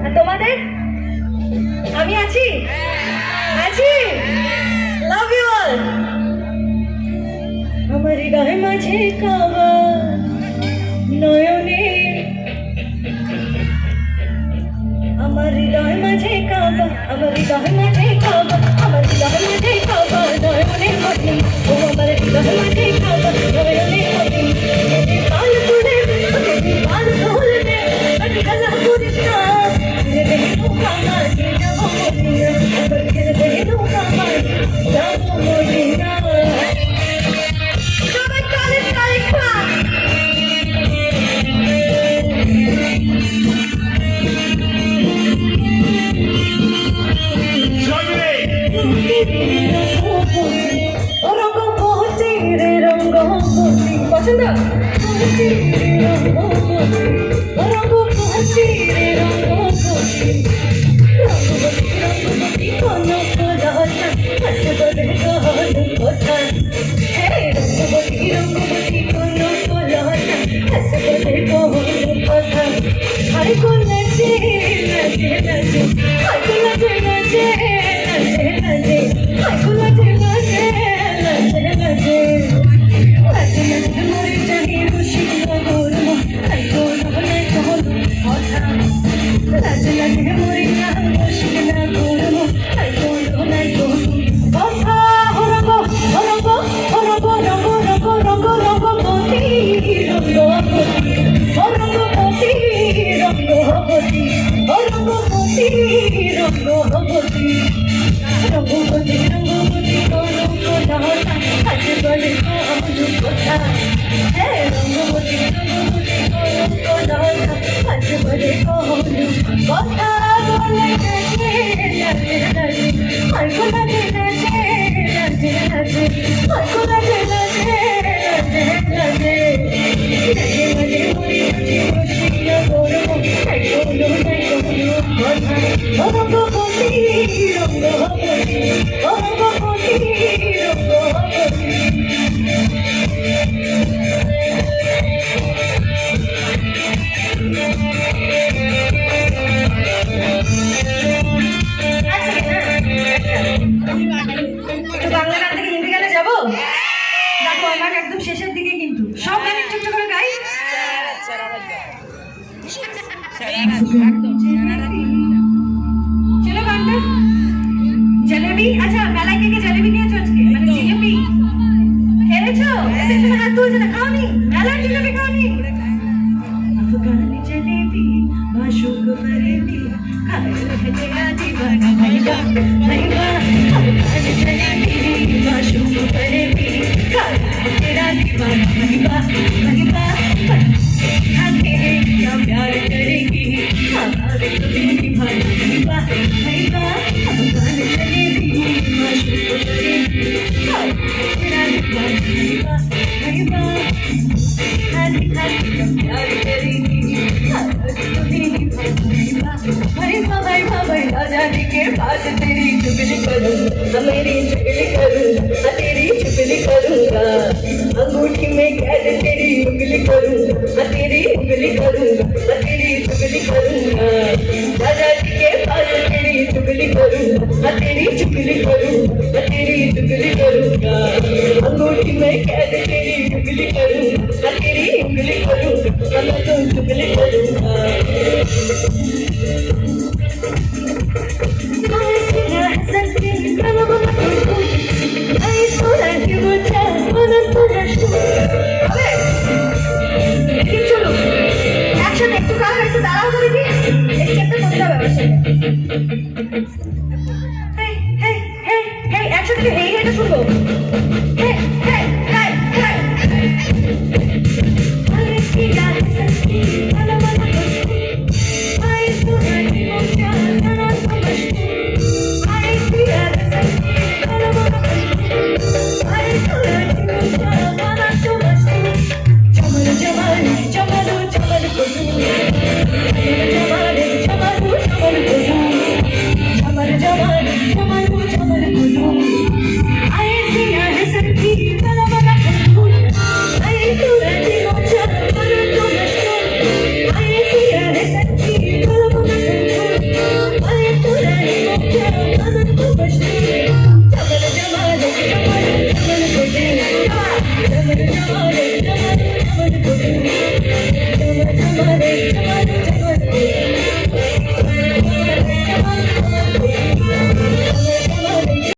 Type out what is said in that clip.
আর তোমাদের? আমি আছি, আছি। Love you all. আমার হৃদয় মাঝে কাবা নয়নে, আমার হৃদয় মাঝে কাবা, আমার হৃদয় মাঝে কাবা, আমার হৃদয় মাঝে কাবা নয়নে মনি। ও আমার হৃদয় মাঝে কাবা নয়নে মনি। পাল তুলে পাল তুলে আমি গলা পুরিনা রে তো কামা কে যাব মদিনা, রে তো কামা যাব মদিনা। সবাই কালে কালে খা। পছন্দ? আরে কোন নাচে নাচে নাচে, আরে নাচে নাচে নাচে নাচে, আরে নাচে নাচে নাচে নাচে, নাচে নাচে মরে জানি খুশি করব, আই করব না করব কথা, নাচে নাচে মরে জানি খুশি না করব, আই করব না করব কথা। হরব হরব হরব রব রব রব রব মতি রঙ্গবতী, রঙ্গবতী রঙ্গবতী, রঙ্গবতী রঙ্গবতী, রঙ্গবতী রঙ্গবতী রঙ্গ লহটা আজ বলে কহলু কথা। হ্যাঁ রঙ্গবতী রঙ্গবতী রঙ্গ লহটা আজ বলে কহলু কথা। বলে নাচে নাচে নাচে, আই নাচে নাচে নাচে নাচে, আই নাচে নাচে নাচে নাচে, নাচে নাচে মরি খুশি খুশি না করব, আই করব না করব কথা। রঙ্গবতী রঙ্গবতী, রঙ্গবতী রঙ্গবতী। বাংলা গান থেকে হিন্দি গানে যাবো? দেখো আমার একদম শেষের দিকে, কিন্তু সব গান একটু একটু করে গাই। চলো গানটা জলেবি। আচ্ছা মেলায় কে কে জলেবি খেয়েছো আজকে? মানে জিলেবি খেয়েছো? এদের জন্য হাত তুলছে না, খাওনি? মেলার জিলেবি খাওনি? আফগানি জলেবি মাশুক ফরেবি খায় তেরা দিওয়ানা ভাইবা ভাইবা, আফগানি জলেবি মাশুক ফরেবি খায় তেরা দিওয়ানা ভাইবা ভাইবা। हाथे क्या प्यार करेगी हमारे तुम्हें भाईबा भाईबा, अफगान जलेबी माशूक करेगी खाए तेरा भाईबा भाईबा। हाथे हाथे क्या प्यार करेगी हमारे तुम्हें भाईबा भाईबा भाईबा। भाईबा जाने के पास तेरी चुगली करूँगा, मेरी चुगली करूँगा, तेरी चुगली करूँगा, अंगूठी में कैद तेरी उंगली करूँगा, तेरी उंगली करूँगा, तेरी चुगली करूँगा। दादाजी के पास तेरी चुगली करूँगा, तेरी चुगली करूँगा, तेरी चुगली करूँगा, अंगूठी में कैद तेरी उंगली करूँगा, तेरी उंगली करूँगा, मैं तो चुगली करूँगा। চলো একসাথে একটু কারণ একটু দাঁড়াও তো দেখি, এই স্টেপটা করতে হবে একসাথে। এই এটা শুনবো। আরে কি গান সত্যি ভালো ভালো খেলা